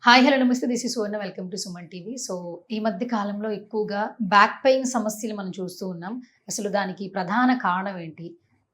Hi! Hello! నమస్తే. This is Suvarna. Welcome to Suman TV. So, ఈ మధ్య కాలంలో ఎక్కువగా బ్యాక్ పెయిన్ సమస్యలు మనం చూస్తూ ఉన్నాం. అసలు దానికి ప్రధాన కారణం ఏంటి?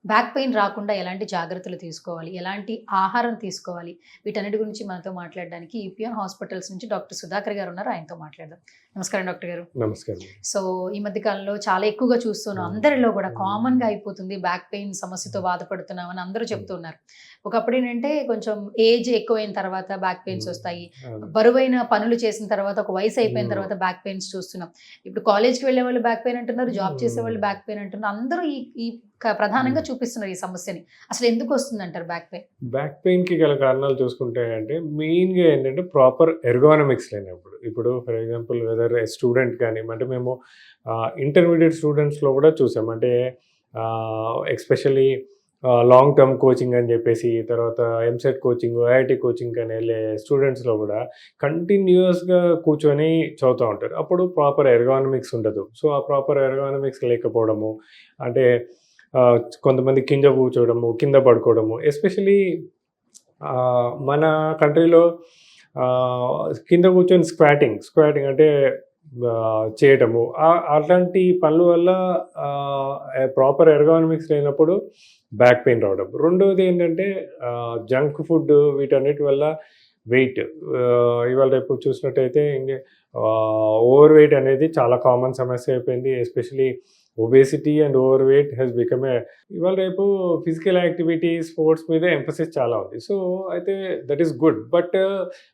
బ్యాక్ పెయిన్ రాకుండా ఎలాంటి జాగ్రత్తలు తీసుకోవాలి? ఎలాంటి ఆహారం తీసుకోవాలి? వీటన్నిటి గురించి మనతో మాట్లాడడానికి ఈపీఎన్ హాస్పిటల్స్ నుంచి డాక్టర్ సుధాకర్ గారు ఉన్నారు. ఆయనతో మాట్లాడదాం. నమస్కారం డాక్టర్ గారు. నమస్కారం. సో, ఈ మధ్య కాలంలో చాలా ఎక్కువగా చూస్తున్నాం. అందరిలో కూడా కామన్‌గా అయిపోతుంది. బ్యాక్ పెయిన్ సమస్యతో బాధపడుతున్నామని అందరూ చెప్తున్నారు. ఒకప్పుడేంటంటే కొంచెం ఏజ్ ఎక్కువైన తర్వాత బ్యాక్ పెయిన్స్ వస్తాయి. అవును. బరువైన పనులు చేసిన తర్వాత, ఒక వయసు అయిపోయిన తర్వాత బ్యాక్ పెయిన్స్ చూస్తున్నాం. ఇప్పుడు కాలేజ్‌కి వెళ్ళేవాళ్ళు బ్యాక్ పెయిన్ అంటున్నారు. జాబ్ చేసేవాళ్ళు బ్యాక్ పెయిన్ అంటున్నారు. అందరూ ఈ ఈ ప్రధానంగా చూపిస్తున్నారు ఈ సమస్యని. అసలు ఎందుకొస్తుందంటారు బ్యాక్ పెయిన్? బ్యాక్ పెయిన్‌కి గల కారణాలు చూసుకుంటే అంటే మెయిన్‌గా ఏంటంటే ప్రాపర్ ఎర్గోనామిక్స్ లేనప్పుడు. ఇప్పుడు ఫర్ ఎగ్జాంపుల్ వెదర్ స్టూడెంట్ గాని అంటే మేము ఇంటర్మీడియేట్ స్టూడెంట్స్‌లో కూడా చూసాం. అంటే ఎస్పెషల్లీ లాంగ్ టర్మ్ కోచింగ్ అని చెప్పేసి తర్వాత ఎంసెట్ కోచింగ్, ఐఐటీ కోచింగ్ అని వెళ్ళే స్టూడెంట్స్‌లో కూడా కంటిన్యూయస్‌గా కూర్చొని చదువుతూ ఉంటారు. అప్పుడు ప్రాపర్ ఎర్గోనామిక్స్ ఉండదు. సో, ఆ ప్రాపర్ ఎర్గోనామిక్స్ లేకపోవడము అంటే కొంతమంది కింద కూర్చోవడము, కింద పడుకోవడము. ఎస్పెషల్లీ మన కంట్రీలో కింద కూర్చొని స్క్వాటింగ్ అంటే చేయటము. అట్లాంటి పనుల వల్ల ప్రాపర్ ఎర్గోనామిక్స్ లేనప్పుడు బ్యాక్ పెయిన్ రావడం. రెండోది ఏంటంటే జంక్ ఫుడ్ వీటన్నిటి వల్ల వెయిట్ ఇవాళ రేపు చూసినట్టయితే ఓవర్ వెయిట్ అనేది చాలా కామన్ సమస్య అయిపోయింది. Especially obesity and overweight has become ఇవాళ రేపు ఫిజికల్ యాక్టివిటీ, స్పోర్ట్స్ మీద ఎంఫసిస్ చాలా ఉంది. సో, అయితే that is good. But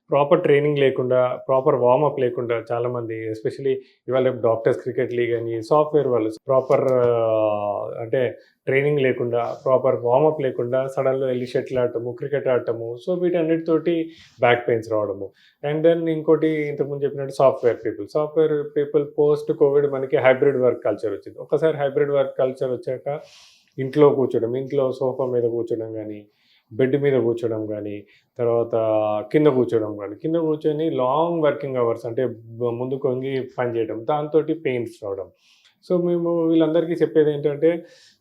proper training లేకుండా, ప్రాపర్ వార్మప్ లేకుండా చాలామంది ఎస్పెషలీ ఇవాళ రేపు డాక్టర్స్ క్రికెట్ లీగ్ అని సాఫ్ట్‌వేర్ వాళ్ళు ప్రాపర్ అంటే ట్రైనింగ్ లేకుండా, ప్రాపర్ వార్మప్ లేకుండా సడన్‌గా వెళ్లి షటిల్ ఆడటము, క్రికెట్ ఆడటము. సో, వీటన్నిటితోటి బ్యాక్ పెయిన్స్ రావడము. అండ్ దెన్ ఇంకోటి ఇంతకుముందు చెప్పినట్టు సాఫ్ట్‌వేర్ పీపుల్ పోస్ట్ కోవిడ్ మనకి హైబ్రిడ్ వర్క్ కల్చర్ వచ్చింది. ఒక్కసారి హైబ్రిడ్ వర్క్ కల్చర్ వచ్చాక ఇంట్లో కూర్చోడం, ఇంట్లో సోఫా మీద కూర్చోడం గానీ, బెడ్ మీద కూర్చోడం గానీ, తర్వాత కింద కూర్చోడం గానీ, కింద కూర్చొని లాంగ్ వర్కింగ్ అవర్స్ అంటే ముందుకు వంగి పని చేయడం, దాంతోటి పెయిన్స్ రావడం. సో, మేము వీళ్ళందరికీ చెప్పేదేంటంటే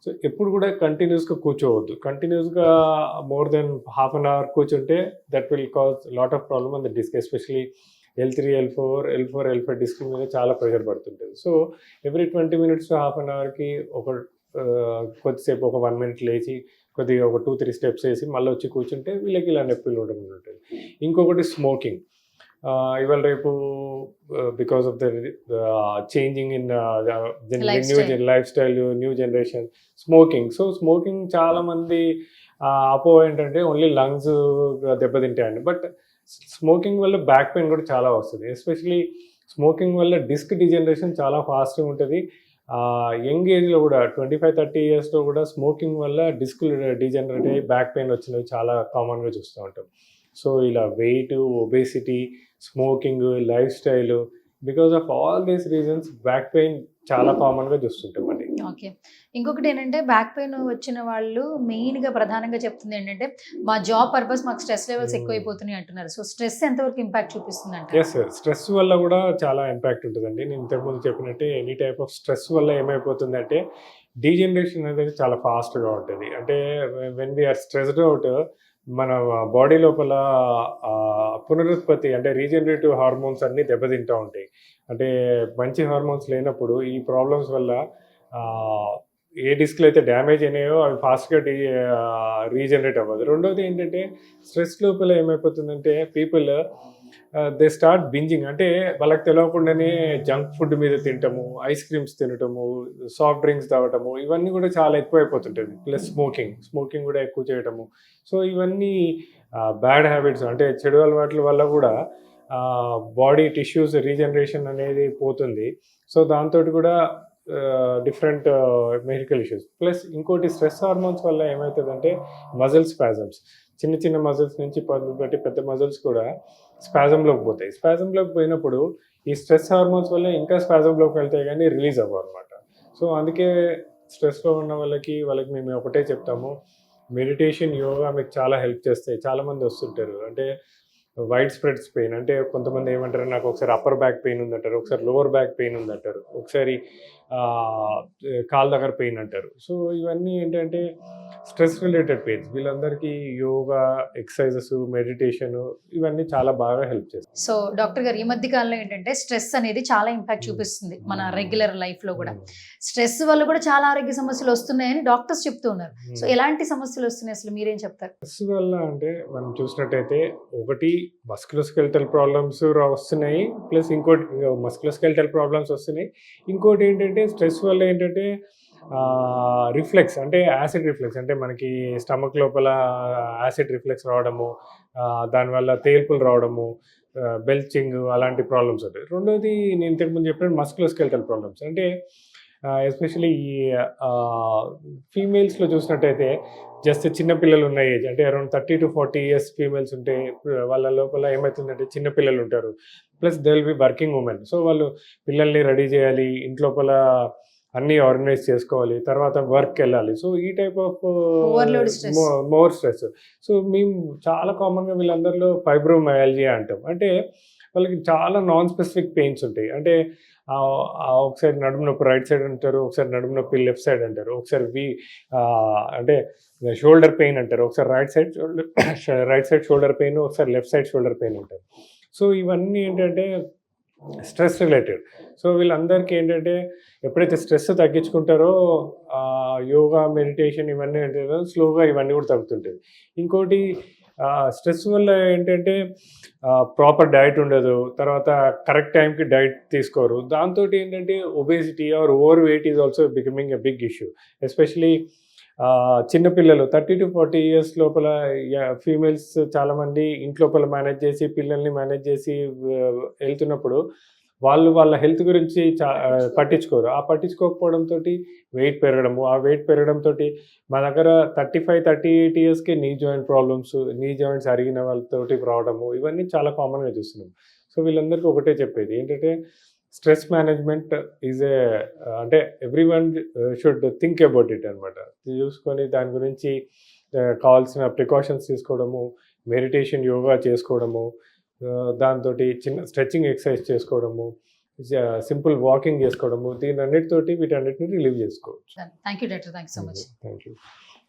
సో, ఎప్పుడు కూడా కంటిన్యూస్‌గా కూర్చోవద్దు. కంటిన్యూస్‌గా more than half an hour కూర్చుంటే that will cause lot of problem on the disc. Especially L3, L4, L5 డిస్కుల మీద చాలా ప్రెషర్ పడుతుంటది. So, every 20 minutes to half an అవర్‌కి ఒక కొద్దిసేపు ఒక 1 మినిట్ లేచి కొద్దిగా ఒక 2, 3 స్టెప్స్ ఏసి మళ్ళొచ్చి కూర్చుంటే వీళ్ళకి ఇలా నొప్పులు ఉండడం ఉంటది. ఇంకొకటి స్మోకింగ్. ఇవాళ రేపు because of the changing in life style, new generation smoking. So, smoking చాలామంది అపోహ ఏంటంటే ఓన్లీ లంగ్స్ దెబ్బతింటాయండి. బట్ స్మోకింగ్ వల్ల బ్యాక్ పెయిన్ కూడా చాలా వస్తది. ఎస్పెషల్లీ స్మోకింగ్ వల్ల డిస్క్ డిజనరేషన్ చాలా ఫాస్ట్‌గా ఉంటది. యంగ్ ఏజ్‌లో కూడా 25, 30 ఇయర్స్‌లో కూడా స్మోకింగ్ వల్ల డిస్క్‌లు డిజనరేట్ అయ్యి బ్యాక్ పెయిన్ వచ్చినవి చాలా కామన్‌గా చూస్తూ ఉంటాం. సో, ఇలా weight, obesity, smoking, life style because of all these reasons back pain చాలా కామన్‌గా చూస్తుంటామండి. ఓకే. ఇంకొకటేంటంటే బ్యాక్ పెయిన్ వచ్చిన వాళ్ళు మెయిన్‌గా ప్రధానంగా చెప్తుందేంటంటే, మా జాబ్ పర్పస్ మాకు స్ట్రెస్ లెవెల్స్ ఎక్కువైపోతున్నాయి అంటున్నారు. సో, స్ట్రెస్ ఎంతవరకు ఇంపాక్ట్ చూపిస్తుందంటారు? Yes sir. స్ట్రెస్ వల్ల కూడా చాలా ఇంపాక్ట్ ఉంటదండి. నేను ఇంతకుముందు చెప్పినట్టే ఎనీ టైప్ ఆఫ్ స్ట్రెస్ వల్ల ఏమైపోతుందంటే డీజనరేషన్ అనేది చాలా ఫాస్ట్‌గా ఉంటది. అంటే when we are stressed out మన బాడీ లోపల పునరుత్పత్తి అంటే రీజనరేటివ్ హార్మోన్స్ అన్నీ దెబ్బతింటా ఉంటాయి. అంటే మంచి హార్మోన్స్ లేనప్పుడు ఈ ప్రాబ్లమ్స్ వల్ల ఏ డిస్క్‌లు అయితే డ్యామేజ్ అయినాయో అవి ఫాస్ట్‌గా రీజనరేట్ అవ్వదు. రెండోది ఏంటంటే స్ట్రెస్ లోపల ఏమైపోతుందంటే పీపుల్ దే స్టార్ట్ బింజింగ్. అంటే వాళ్ళకి తెలవకుండానే జంక్ ఫుడ్ మీద తినటము, ఐస్ క్రీమ్స్ తినటము, సాఫ్ట్ డ్రింక్స్ తాగటము ఇవన్నీ కూడా చాలా ఎక్కువైపోతుంటది. ప్లస్ స్మోకింగ్ కూడా ఎక్కువ చేయటము. సో, ఇవన్నీ బ్యాడ్ హ్యాబిట్స్ అంటే చెడు అలవాట్ల వల్ల కూడా బాడీ టిష్యూస్ రీజనరేషన్ అనేది పోతుంది. సో, దాంతోటి కూడా డిఫరెంట్ మెడికల్ ఇష్యూస్. ప్లస్ ఇంకోటి స్ట్రెస్ హార్మోన్స్ వల్ల ఏమవుతదంటే మజిల్ స్పాజమ్స్. చిన్న చిన్న మజిల్స్ నుంచి మొదలుపెట్టి పెద్ద మజిల్స్ కూడా స్పాజమ్‌లోకి పోతాయి. స్పాజమ్‌లోకి పోయినప్పుడు ఈ స్ట్రెస్ హార్మోన్స్ వల్ల ఇంకా స్పాజమ్‌లోకి వెళ్తాయి గానీ రిలీజ్ అవ్వవనమాట. సో, అందుకే స్ట్రెస్‌లో ఉన్న వాళ్ళకి మేము ఒకటే చెప్తాము. మెడిటేషన్, యోగా మీకు చాలా హెల్ప్ చేస్తాయి. చాలామంది వస్తుంటారు. అంటే వైడ్ స్ప్రెడ్స్ పెయిన్ అంటే కొంతమంది ఏమంటారు నాకు ఒకసారి అప్పర్ బ్యాక్ పెయిన్ ఉందంటారు, ఒకసారి లోవర్ బ్యాక్ పెయిన్ ఉందంటారు, ఒకసారి కాళ్ళ దగ్గర పెయిన్ అంటారు. సో ఇవన్నీ ఏంటంటే స్ట్రెస్ రిలేటెడ్ పెయిన్స్. వీళ్ళందరికీ యోగా, ఎక్సర్సైజెస్, మెడిటేషన్ ఇవన్నీ చాలా బాగా హెల్ప్ చేస్తాయి. సో డాక్టర్ గారు, ఈ మధ్య కాలంలో ఏంటంటే స్ట్రెస్ అనేది చాలా ఇంపాక్ట్ చూపిస్తుంది మన రెగ్యులర్ లైఫ్ లో కూడా. స్ట్రెస్ వల్ల కూడా చాలా ఆరోగ్య సమస్యలు వస్తున్నాయని డాక్టర్స్ చెప్తూ ఉన్నారు. సో ఎలాంటి సమస్యలు వస్తున్నాయి, అసలు మీరేం చెప్తారు? స్ట్రెస్ వల్ల అంటే మనం చూసినట్టయితే ఒకటి మస్కులోస్కెలిటల్ ప్రాబ్లమ్స్ వస్తున్నాయి, ప్లస్ ఇంకోటి మస్కులోస్కెలిటల్ ప్రాబ్లమ్స్ వస్తున్నాయి. ఇంకోటి ఏంటంటే స్ట్రెస్ వల్ల ఏంటంటే రిఫ్లెక్స్, అంటే యాసిడ్ రిఫ్లెక్స్, అంటే మనకి స్టమక్ లోపల యాసిడ్ రిఫ్లెక్స్ రావడము, దానివల్ల తేల్పులు రావడము, బెల్చింగ్, అలాంటి ప్రాబ్లమ్స్ ఉంటాయి. రెండోది నేను ఇంతకుముందు చెప్పినట్టు మస్కులోస్కెలిటల్ ప్రాబ్లమ్స్, అంటే ఎస్పెషలీ ఈ ఫీమేల్స్లో చూసినట్టయితే జస్ట్ చిన్నపిల్లలు ఉన్న ఏజ్, అంటే అరౌండ్ 30 to 40 years ఫీమేల్స్ ఉంటే వాళ్ళ లోపల ఏమవుతుందంటే చిన్నపిల్లలు ఉంటారు, plus they will be working women. So వాళ్ళు పిల్లల్ని రెడీ చేయాలి, ఇంట్లోపల అన్నీ ఆర్గనైజ్ చేసుకోవాలి, తర్వాత వర్క్ వెళ్ళాలి. సో ఈ type of Overload stress. More stress. So మేము చాలా కామన్గా వీళ్ళందరిలో ఫైబ్రోమయాలజియా అంటాం. అంటే వాళ్ళకి చాలా నాన్ స్పెసిఫిక్ పెయిన్స్ ఉంటాయి. అంటే ఒకసారి నడుము నొప్పి రైట్ సైడ్ అంటారు, ఒకసారి నడుము నొప్పి లెఫ్ట్ సైడ్ అంటారు, ఒకసారి అంటే షోల్డర్ పెయిన్ అంటారు, ఒకసారి రైట్ సైడ్ షోల్డర్ పెయిన్, ఒకసారి లెఫ్ట్ సైడ్ షోల్డర్ పెయిన్ అంటారు. సో ఇవన్నీ ఏంటంటే స్ట్రెస్ రిలేటెడ్. సో వీళ్ళందరికీ ఏంటంటే ఎప్పుడైతే స్ట్రెస్ తగ్గించుకుంటారో యోగా, మెడిటేషన్ ఇవన్నీ ఏంటంటే స్లోగా ఇవన్నీ కూడా తగ్గుతుంటుంది. ఇంకోటి స్ట్రెస్ వల్ల ఏంటంటే ప్రాపర్ డైట్ ఉండదు, తర్వాత కరెక్ట్ టైంకి డైట్ తీసుకోరు. దాంతో ఏంటంటే obesity or over weight is also becoming a big issue. Especially చిన్నపిల్లలు 30 to 40 years లోపల ఫీమేల్స్ చాలామంది ఇంట్లోపల మేనేజ్ చేసి, పిల్లల్ని మేనేజ్ చేసి వెళ్తున్నప్పుడు వాళ్ళ హెల్త్ గురించి పట్టించుకోరు. ఆ పట్టించుకోకపోవడంతో వెయిట్ పెరగడము, ఆ వెయిట్ పెరగడంతో మా దగ్గర 35-38 yearsకి knee joint problems, knee joints అరిగిన వాళ్ళతోటి రావడము, ఇవన్నీ చాలా కామన్గా చూస్తున్నాం. సో వీళ్ళందరికీ ఒకటే చెప్పేది ఏంటంటే స్ట్రెస్ మేనేజ్మెంట్ ఈజ్ అంటే every one should think about it అనమాట. చూసుకొని దాని గురించి కావాల్సిన ప్రికాషన్స్ తీసుకోవడము, మెడిటేషన్, యోగా చేసుకోవడము, దాంతో చిన్న స్ట్రెచ్చింగ్ ఎక్సర్సైజ్ చేసుకోవడము, సింపుల్ వాకింగ్ చేసుకోవడము, వీటన్నిటిని రిలీవ్ చేసుకోవచ్చు. Thank you doctor, thank you so much. Thank you.